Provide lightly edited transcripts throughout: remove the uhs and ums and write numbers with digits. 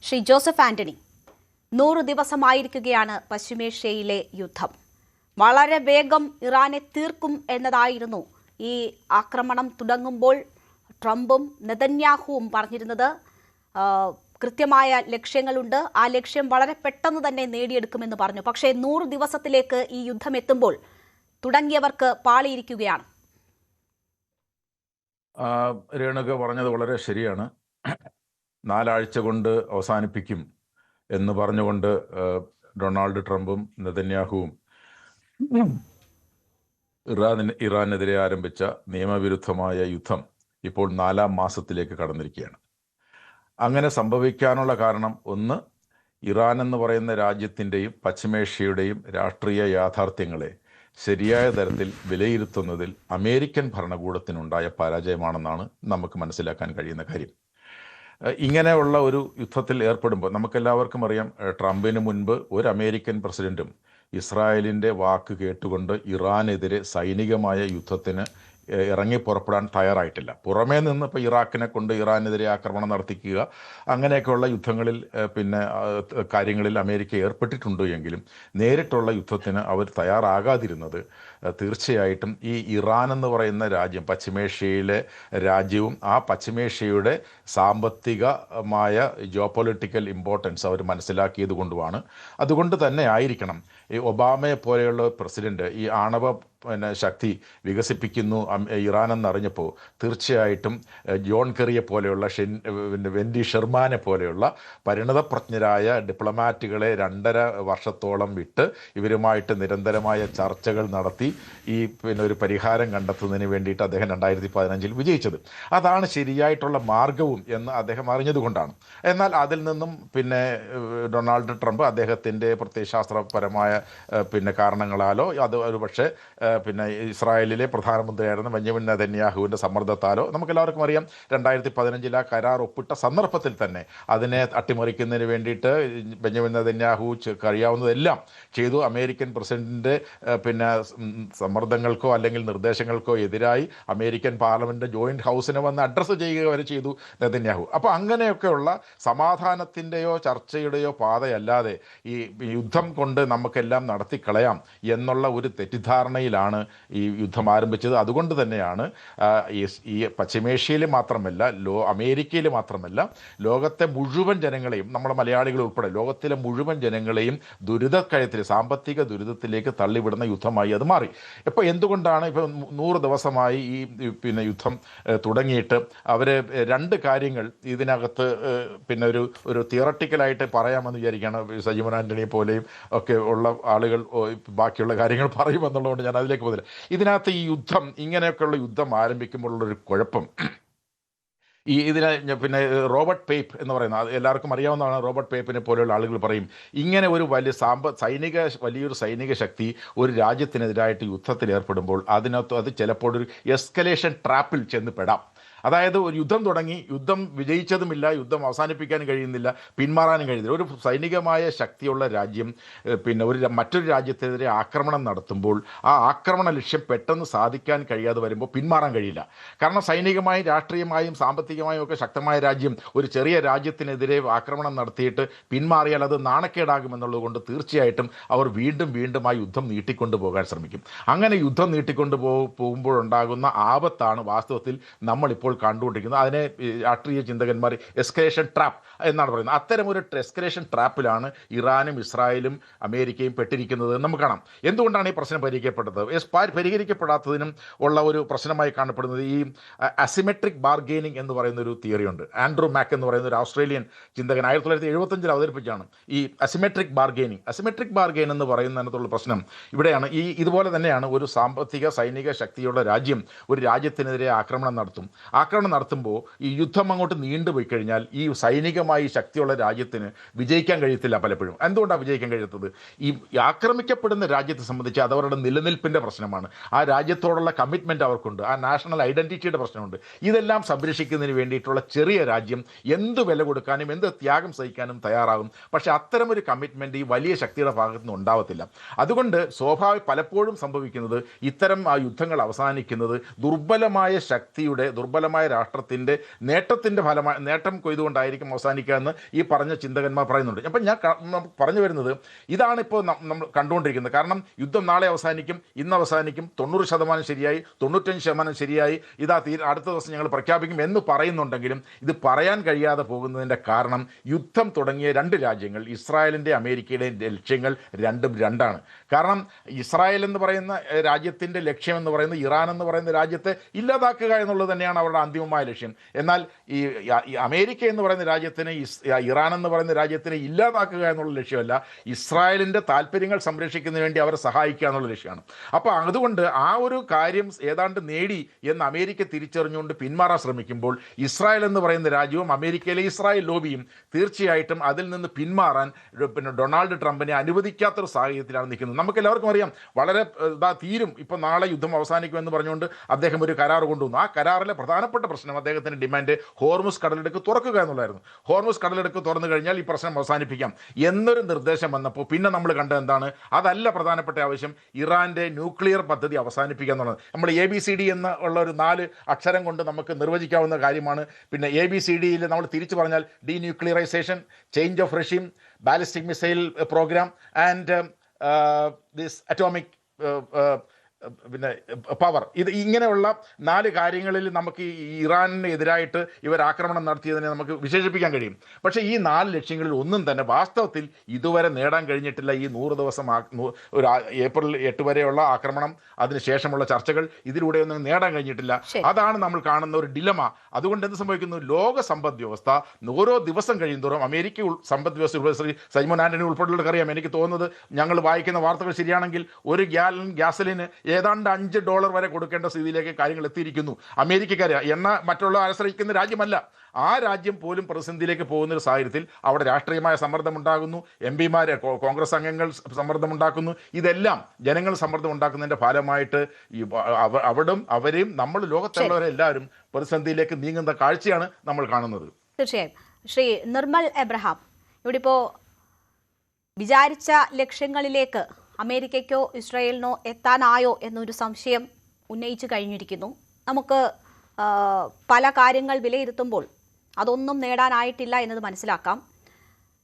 Shri Joseph Antony, 100 ദിവസമായിരിക്കുകയാണ് പശ്ചിമേഷ്യയിലെ യുദ്ധം. വളരെ വേഗം ഇറാനെ തീർക്കും എന്നതായിരുന്നു ഈ ആക്രമണം തുടങ്ങുമ്പോൾ ട്രംപും നെതന്യാഹുവും പറഞ്ഞിരുന്നത്. കൃത്യമായ ലക്ഷ്യങ്ങളുണ്ട്, ആ ലക്ഷ്യം വളരെ പെട്ടെന്ന് തന്നെ നേടിയെടുക്കുമെന്ന് പറഞ്ഞു. പക്ഷേ 100 ദിവസത്തിലേക്ക് ഈ യുദ്ധം എത്തുമ്പോൾ തുടങ്ങിയവർക്ക് പാളിയിരിക്കുകയാണ്. രേണുക പറഞ്ഞത് വളരെ ശരിയാണ്. 4 ആഴ്ച കൊണ്ട് അവസാനിപ്പിക്കും എന്ന് പറഞ്ഞുകൊണ്ട് ഡൊണാൾഡ് ട്രംപും നെതന്യാഹുവും ഇറാനെതിരെ ആരംഭിച്ച നിയമവിരുദ്ധമായ യുദ്ധം ഇപ്പോൾ 4-ാം മാസത്തിലേക്ക് കടന്നിരിക്കുകയാണ്. അങ്ങനെ സംഭവിക്കാനുള്ള കാരണം ഒന്ന്, ഇറാൻ എന്ന് പറയുന്ന രാജ്യത്തിൻ്റെയും പശ്ചിമേഷ്യയുടെയും രാഷ്ട്രീയ യാഥാർത്ഥ്യങ്ങളെ ശരിയായ തരത്തിൽ വിലയിരുത്തുന്നതിൽ അമേരിക്കൻ ഭരണകൂടത്തിനുണ്ടായ പരാജയമാണെന്നാണ് നമുക്ക് മനസ്സിലാക്കാൻ കഴിയുന്ന കാര്യം. ഇങ്ങനെയുള്ള ഒരു യുദ്ധത്തിൽ ഏർപ്പെടുമ്പോൾ നമുക്കെല്ലാവർക്കും അറിയാം, ട്രംപിന് മുൻപ് ഒരു അമേരിക്കൻ പ്രസിഡന്റും ഇസ്രായേലിൻ്റെ വാക്ക് കേട്ടുകൊണ്ട് ഇറാനെതിരെ സൈനികമായ യുദ്ധത്തിന് ഇറങ്ങി പുറപ്പെടാൻ തയ്യാറായിട്ടില്ല. പുറമേ നിന്ന് ഇപ്പോൾ ഇറാഖിനെ കൊണ്ട് ഇറാനെതിരെ ആക്രമണം നടത്തിക്കുക, അങ്ങനെയൊക്കെയുള്ള യുദ്ധങ്ങളിൽ കാര്യങ്ങളിൽ അമേരിക്ക ഏർപ്പെട്ടിട്ടുണ്ട് എങ്കിലും നേരിട്ടുള്ള യുദ്ധത്തിന് അവർ തയ്യാറാകാതിരുന്നത് തീർച്ചയായിട്ടും ഈ ഇറാൻ എന്ന് പറയുന്ന രാജ്യം, പശ്ചിമേഷ്യയിലെ രാജ്യവും ആ പശ്ചിമേഷ്യയുടെ സാമ്പത്തികമായ ജിയോപൊളിറ്റിക്കൽ ഇമ്പോർട്ടൻസ് അവർ മനസ്സിലാക്കിയത് കൊണ്ടുമാണ്. അതുകൊണ്ട് തന്നെ ആയിരിക്കണം ഈ ഒബാമയെ പോലെയുള്ള പ്രസിഡന്റ് ഈ ആണവ ശക്തി വികസിപ്പിക്കുന്നു ഇറാൻ എന്നറിഞ്ഞപ്പോൾ തീർച്ചയായിട്ടും ജോൺ കെറിയെ പോലെയുള്ള വെൻഡി ഷെർമാനെ പോലെയുള്ള പരിണതപ്രജ്ഞരായ ഡിപ്ലോമാറ്റുകളെ 2.5 വർഷത്തോളം വിട്ട് ഇവരുമായിട്ട് നിരന്തരമായ ചർച്ചകൾ നടത്തി ഈ ഒരു പരിഹാരം കണ്ടെത്തുന്നതിന് വേണ്ടിയിട്ട് അദ്ദേഹം 2015 വിജയിച്ചത്. അതാണ് ശരിയായിട്ടുള്ള മാർഗവും എന്ന് അദ്ദേഹം അറിഞ്ഞതുകൊണ്ടാണ്. എന്നാൽ അതിൽ നിന്നും ഡൊണാൾഡ് ട്രംപ് അദ്ദേഹത്തിൻ്റെ പ്രത്യയശാസ്ത്രപരമായ കാരണങ്ങളാലോ അത് ഒരു പക്ഷേ ഇസ്രായേലിലെ പ്രധാനമന്ത്രിയായിരുന്ന ബെഞ്ചമിൻ നെതന്യാഹുവിൻ്റെ സമ്മർദ്ദത്താലോ നമുക്കെല്ലാവർക്കും അറിയാം 2015 ആ കരാർ ഒപ്പിട്ട സന്ദർഭത്തിൽ തന്നെ അതിനെ അട്ടിമറിക്കുന്നതിന് വേണ്ടിയിട്ട് ബെഞ്ചമിൻ നെതന്യാഹു കഴിയാവുന്നതെല്ലാം ചെയ്തു. അമേരിക്കൻ പ്രസിഡന്റിൻ്റെ സമ്മർദ്ദങ്ങൾക്കോ അല്ലെങ്കിൽ നിർദ്ദേശങ്ങൾക്കോ എതിരായി അമേരിക്കൻ പാർലമെൻറ്റ് ജോയിൻറ്റ് ഹൗസിനെ വന്ന് അഡ്രസ്സ് ചെയ്യുക വരെ ചെയ്തു നെതന്യാഹു. അപ്പോൾ അങ്ങനെയൊക്കെയുള്ള സമാധാനത്തിൻ്റെയോ ചർച്ചയുടെയോ പാതയല്ലാതെ ഈ യുദ്ധം കൊണ്ട് നമുക്കെല്ലാം നടത്തിക്കളയാം എന്നുള്ള ഒരു തെറ്റിദ്ധാരണയിലാണ് ഈ യുദ്ധം ആരംഭിച്ചത്. അതുകൊണ്ട് തന്നെയാണ് ഈ പശ്ചിമേഷ്യയിൽ മാത്രമല്ല, അമേരിക്കയിൽ മാത്രമല്ല, ലോകത്തെ മുഴുവൻ ജനങ്ങളെയും, നമ്മുടെ മലയാളികൾ ഉൾപ്പെടെ ലോകത്തിലെ മുഴുവൻ ജനങ്ങളെയും ദുരിതക്കയത്തിൽ, സാമ്പത്തിക ദുരിതത്തിലേക്ക് തള്ളിവിടുന്ന യുദ്ധമായി അത് മാറി. ഇപ്പോൾ എന്തുകൊണ്ടാണ് 100 ദിവസമായി ഈ യുദ്ധം തുടങ്ങിയിട്ട് അവർ 2 കാര്യങ്ങൾ ഇതിനകത്ത് ഒരു തിയറട്ടിക്കലായിട്ട് പറയാമെന്ന് വിചാരിക്കുകയാണ്. സജീവൻ ആൻ്റണിയെ പോലെയും ഒക്കെ ഉള്ള ആളുകൾ ബാക്കിയുള്ള കാര്യങ്ങൾ പറയുമെന്നുള്ളതുകൊണ്ട് ഞാൻ അതിലേക്ക് പോകുന്നില്ല. ഇതിനകത്ത് ഈ യുദ്ധം, ഇങ്ങനെയൊക്കെയുള്ള യുദ്ധം ആരംഭിക്കുമ്പോഴുള്ളൊരു കുഴപ്പം, ഇതിനെ റോബർട്ട് പേപ്പ് എന്ന് പറയുന്ന എല്ലാവർക്കും അറിയാവുന്നതാണ്. റോബർട്ട് പേപ്പിനെ പോലെയുള്ള ആളുകൾ പറയും, ഇങ്ങനെ ഒരു വലിയൊരു സൈനിക ശക്തി ഒരു രാജ്യത്തിനെതിരായിട്ട് യുദ്ധത്തിൽ ഏർപ്പെടുമ്പോൾ അതിനകത്ത് അത് ചിലപ്പോൾ ഒരു എസ്കലേഷൻ ട്രാപ്പിൽ ചെന്ന് പെടാം. അതായത് ഒരു യുദ്ധം തുടങ്ങി, യുദ്ധം വിജയിച്ചതുമില്ല, യുദ്ധം അവസാനിപ്പിക്കാൻ കഴിയുന്നില്ല, പിന്മാറാനും കഴിയുന്നില്ല. ഒരു സൈനികമായ ശക്തിയുള്ള രാജ്യം മറ്റൊരു രാജ്യത്തിനെതിരെ ആക്രമണം നടത്തുമ്പോൾ ആ ആക്രമണ ലക്ഷ്യം പെട്ടെന്ന് സാധിക്കാൻ കഴിയാതെ വരുമ്പോൾ പിന്മാറാൻ കഴിയില്ല. കാരണം സൈനികമായും രാഷ്ട്രീയമായും സാമ്പത്തികമായും ഒക്കെ ശക്തമായ രാജ്യം ഒരു ചെറിയ രാജ്യത്തിനെതിരെ ആക്രമണം നടത്തിയിട്ട് പിന്മാറിയാൽ അത് നാണക്കേടാകുമെന്നുള്ളത് കൊണ്ട് തീർച്ചയായിട്ടും അവർ വീണ്ടും ആ യുദ്ധം നീട്ടിക്കൊണ്ടു പോകാൻ ശ്രമിക്കും. അങ്ങനെ യുദ്ധം നീട്ടിക്കൊണ്ടു പോകുമ്പോഴുണ്ടാകുന്ന ആപത്താണ് വാസ്തവത്തിൽ നമ്മളിപ്പോൾ കണ്ടുകൊണ്ടിരിക്കുന്നത്. അതിനെ രാഷ്ട്രീയ ചിന്തകന്മാർ എസ്കലേഷൻ ട്രാപ്പ് എന്നാണ് പറയുന്നത്. അത്തരമൊരു എസ്കലേഷൻ ട്രാപ്പിലാണ് ഇറാനും ഇസ്രായേലും അമേരിക്കയും പെട്ടിരിക്കുന്നത് നമുക്ക് കാണാം. എന്തുകൊണ്ടാണ് ഈ പ്രശ്നം പരിഹരിക്കപ്പെടാത്തതിനും ഉള്ള ഒരു പ്രശ്നമായി കാണപ്പെടുന്നത് ഈ അസിമെട്രിക് ബാർഗെയിനിങ് എന്ന് പറയുന്ന ഒരു തിയറിയുണ്ട്. ആൻഡ്രൂ മാക്ക് എന്ന് പറയുന്ന ഒരു ഓസ്ട്രേലിയൻ ചിന്തകൻ 1975 അവതരിപ്പിച്ചാണ് ഈ അസിമെട്രിക് ബാർഗെയിൻ എന്ന് പറയുന്നതിനകത്തുള്ള പ്രശ്നം ഇവിടെയാണ്. ഇതുപോലെ തന്നെയാണ് ഒരു സൈനിക ശക്തിയുള്ള രാജ്യം ഒരു രാജ്യത്തിനെതിരെ ആക്രമണം നടത്തുമ്പോൾ ഈ യുദ്ധം അങ്ങോട്ട് നീണ്ടുപോയി കഴിഞ്ഞാൽ ഈ സൈനികമായി ശക്തിയുള്ള രാജ്യത്തിന് വിജയിക്കാൻ കഴിയത്തില്ല പലപ്പോഴും. എന്തുകൊണ്ടാണ് വിജയിക്കാൻ കഴിയാത്തത്? ഈ ആക്രമിക്കപ്പെടുന്ന രാജ്യത്തെ സംബന്ധിച്ച് അത് അവരുടെ നിലനിൽപ്പിൻ്റെ പ്രശ്നമാണ്. ആ രാജ്യത്തോടുള്ള കമ്മിറ്റ്മെൻറ്റ് അവർക്കുണ്ട്, ആ നാഷണൽ ഐഡൻറ്റിറ്റിയുടെ പ്രശ്നമുണ്ട്. ഇതെല്ലാം സംരക്ഷിക്കുന്നതിന് വേണ്ടിയിട്ടുള്ള ചെറിയ രാജ്യം എന്ത് വില കൊടുക്കാനും എന്ത് ത്യാഗം സഹിക്കാനും തയ്യാറാകും. പക്ഷേ അത്തരമൊരു കമ്മിറ്റ്മെൻറ്റ് ഈ വലിയ ശക്തിയുടെ ഭാഗത്തു നിന്ന് ഉണ്ടാവത്തില്ല. അതുകൊണ്ട് പലപ്പോഴും സംഭവിക്കുന്നത് ഇത്തരം ആ യുദ്ധങ്ങൾ അവസാനിക്കുന്നത് ദുർബലമായ വിശാലമായ രാഷ്ട്രത്തിൻ്റെ നേട്ടം കൊയ്തുകൊണ്ടായിരിക്കും അവസാനിക്കുക എന്ന് ഈ പറഞ്ഞ ചിന്തകന്മാർ പറയുന്നുണ്ട്. അപ്പം ഞാൻ പറഞ്ഞു വരുന്നത് ഇതാണിപ്പോൾ നമ്മൾ കണ്ടുകൊണ്ടിരിക്കുന്നത്. കാരണം യുദ്ധം നാളെ അവസാനിക്കും, ഇന്ന് അവസാനിക്കും, 90% ശരിയായി, 95% ശരിയായി, ഇതാ അടുത്ത ദിവസം ഞങ്ങൾ പ്രഖ്യാപിക്കും എന്ന് പറയുന്നുണ്ടെങ്കിലും ഇത് പറയാൻ കഴിയാതെ പോകുന്നതിൻ്റെ കാരണം യുദ്ധം തുടങ്ങിയ രണ്ട് രാജ്യങ്ങൾ, ഇസ്രായേലിൻ്റെ അമേരിക്കയുടെയും ലക്ഷ്യങ്ങൾ രണ്ടാണ്. കാരണം ഇസ്രായേൽ എന്ന് പറയുന്ന രാജ്യത്തിൻ്റെ ലക്ഷ്യം എന്ന് പറയുന്നത് ഇറാൻ എന്ന് പറയുന്ന രാജ്യത്തെ ഇല്ലാതാക്കുക എന്നുള്ളത് തന്നെയാണ് അവരുടെ അന്തിമമായ ലക്ഷ്യം. എന്നാൽ ഈ അമേരിക്ക എന്ന് പറയുന്ന രാജ്യത്തിന് ഇറാൻ എന്ന് പറയുന്ന രാജ്യത്തിനെ ഇല്ലാതാക്കുക എന്നുള്ള ലക്ഷ്യമല്ല, ഇസ്രായേലിൻ്റെ താല്പര്യങ്ങൾ സംരക്ഷിക്കുന്നതിന് വേണ്ടി അവരെ സഹായിക്കുക എന്നുള്ള ലക്ഷ്യമാണ്. അപ്പോൾ അതുകൊണ്ട് ആ ഒരു കാര്യം ഏതാണ്ട് നേടി എന്ന് അമേരിക്ക തിരിച്ചറിഞ്ഞുകൊണ്ട് പിന്മാറാൻ ശ്രമിക്കുമ്പോൾ ഇസ്രായേൽ എന്ന് പറയുന്ന രാജ്യവും അമേരിക്കയിലെ ഇസ്രായേൽ ലോബിയും തീർച്ചയായിട്ടും അതിൽ നിന്ന് പിന്മാറാൻ ഡൊണാൾഡ് ട്രംപിനെ അനുവദിക്കാത്തൊരു സാഹചര്യത്തിലാണ് നിൽക്കുന്നത്. നമുക്ക് എല്ലാവർക്കും അറിയാം, വളരെ തീരും, ഇപ്പോൾ നാളെ യുദ്ധം അവസാനിക്കുമെന്ന് പറഞ്ഞുകൊണ്ട് അദ്ദേഹം ഒരു കരാർ കൊണ്ടുവന്നു. ആ കരാറിലെ പ്രധാനപ്പെട്ട പ്രശ്നം, അദ്ദേഹത്തിൻ്റെ ഡിമാൻഡ് ഹോർമുസ് കടലിടുക്ക് തുറക്കുക എന്നുള്ളതായിരുന്നു. ഹോർമുസ് കടലിടുക്ക് തുറന്നു കഴിഞ്ഞാൽ ഈ പ്രശ്നം അവസാനിപ്പിക്കാം എന്നൊരു നിർദ്ദേശം വന്നപ്പോൾ പിന്നെ നമ്മൾ കണ്ടത് എന്താണ്? അതല്ല പ്രധാനപ്പെട്ട ആവശ്യം, ഇറാൻ്റെ ന്യൂക്ലിയർ പദ്ധതി അവസാനിപ്പിക്കുക എന്നുള്ളത്. നമ്മൾ ABCD എന്ന ഉള്ള ഒരു 4 അക്ഷരം കൊണ്ട് നമുക്ക് നിർവചിക്കാവുന്ന കാര്യമാണ്. പിന്നെ ABCDയിൽ നമ്മൾ തിരിച്ചു പറഞ്ഞാൽ denuclearisation, change of regime, ballistic missile programme and this atomic പിന്നെ പവർ. ഇങ്ങനെയുള്ള 4 കാര്യങ്ങളിൽ നമുക്ക് ഈ ഇറാനിന് എതിരായിട്ട് ഇവർ ആക്രമണം നടത്തിയതിനെ നമുക്ക് വിശേഷിപ്പിക്കാൻ കഴിയും. പക്ഷേ ഈ 4 ലക്ഷ്യങ്ങളിൽ ഒന്നും തന്നെ വാസ്തവത്തിൽ ഇതുവരെ നേടാൻ കഴിഞ്ഞിട്ടില്ല. ഈ 100 ദിവസം ഒരു ഏപ്രിൽ 8 വരെയുള്ള ആക്രമണം, അതിനുശേഷമുള്ള ചർച്ചകൾ, ഇതിലൂടെയൊന്നും നേടാൻ കഴിഞ്ഞിട്ടില്ല. അതാണ് നമ്മൾ കാണുന്ന ഒരു ഡിലമ. അതുകൊണ്ട് എന്ത് സംഭവിക്കുന്നു? ലോക സമ്പദ് വ്യവസ്ഥ ഓരോ ദിവസം കഴിയുന്തോറും അമേരിക്ക സമ്പദ് വ്യവസ്ഥ, ശ്രീ സൈമൺ ആന്റണി ഉൾപ്പെടെയുള്ളവർക്ക് അറിയാം, എനിക്ക് തോന്നുന്നത് ഞങ്ങൾ വായിക്കുന്ന വാർത്തകൾ ശരിയാണെങ്കിൽ ഒരു ഗ്യാലൻ ഗ്യാസലിന് ഏതാണ്ട് $5 വരെ കൊടുക്കേണ്ട സ്ഥിതിയിലേക്ക് കാര്യങ്ങൾ എത്തിയിരിക്കുന്നു. അമേരിക്കക്കാർ എണ്ണ മറ്റുള്ള ആശ്രയിക്കുന്ന രാജ്യമല്ല. ആ രാജ്യം പോലും പ്രതിസന്ധിയിലേക്ക് പോകുന്ന ഒരു സാഹചര്യത്തിൽ അവിടെ രാഷ്ട്രീയമായ സമ്മർദ്ദമുണ്ടാകുന്നു, MP-മാർ, കോൺഗ്രസ് അംഗങ്ങൾ സമ്മർദ്ദമുണ്ടാക്കുന്നു. ഇതെല്ലാം ജനങ്ങൾ സമ്മർദ്ദം ഉണ്ടാക്കുന്നതിൻ്റെ ഫലമായിട്ട് അവരെയും നമ്മൾ ലോകത്തുള്ളവരെല്ലാവരും പ്രതിസന്ധിയിലേക്ക് നീങ്ങുന്ന കാഴ്ചയാണ് നമ്മൾ കാണുന്നത്. തീർച്ചയായും. ശ്രീ നിർമ്മൽ എബ്രഹാം, ഇവിടെ ഇപ്പോൾ വിചാരിച്ച ലക്ഷ്യങ്ങളിലേക്ക് അമേരിക്കയ്ക്കോ ഇസ്രായേലിനോ എത്താനായോ എന്നൊരു സംശയം ഉന്നയിച്ചു കഴിഞ്ഞിരിക്കുന്നു. നമുക്ക് പല കാര്യങ്ങൾ വിലയിരുത്തുമ്പോൾ അതൊന്നും നേടാനായിട്ടില്ല എന്നത് മനസ്സിലാക്കാം.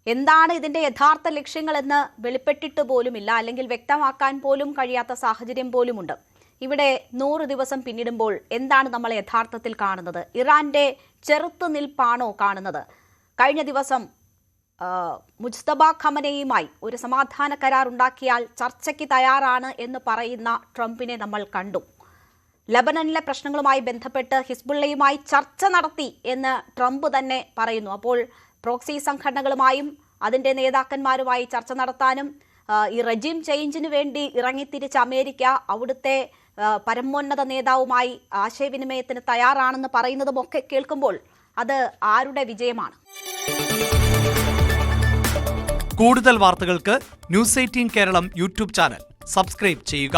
എന്താണ് ഇതിൻ്റെ യഥാർത്ഥ ലക്ഷ്യങ്ങളെന്ന് വെളിപ്പെട്ടിട്ട് പോലുമില്ല, അല്ലെങ്കിൽ വ്യക്തമാക്കാൻ പോലും കഴിയാത്ത സാഹചര്യം പോലുമുണ്ട്. ഇവിടെ 100 ദിവസം പിന്നിടുമ്പോൾ എന്താണ് നമ്മൾ യഥാർത്ഥത്തിൽ കാണുന്നത്? ഇറാന്റെ ചെറുത്തുനിൽപ്പാണോ കാണുന്നത്? കഴിഞ്ഞ ദിവസം മുജ്തബ ഖമനയുമായി ഒരു സമാധാന കരാർ ഉണ്ടാക്കിയാൽ ചർച്ചയ്ക്ക് തയ്യാറാണ് എന്ന് പറയുന്ന ട്രംപിനെ നമ്മൾ കണ്ടു. ലബനനിലെ പ്രശ്നങ്ങളുമായി ബന്ധപ്പെട്ട് ഹിസ്ബുള്ളയുമായി ചർച്ച നടത്തി എന്ന് ട്രംപ് തന്നെ പറയുന്നു. അപ്പോൾ പ്രോക്സി സംഘടനകളുമായും അതിൻ്റെ നേതാക്കന്മാരുമായി ചർച്ച നടത്താനും ഈ റെജീം ചേഞ്ചിന് വേണ്ടി ഇറങ്ങിത്തിരിച്ച അമേരിക്ക അവിടുത്തെ പരമോന്നത നേതാവുമായി ആശയവിനിമയത്തിന് തയ്യാറാണെന്ന് പറയുന്നതുമൊക്കെ കേൾക്കുമ്പോൾ അത് ആരുടെ വിജയമാണ്? കൂടുതൽ വാർത്തകൾക്ക് news 18 Keralam YouTube channel subscribe ചെയ്യുക.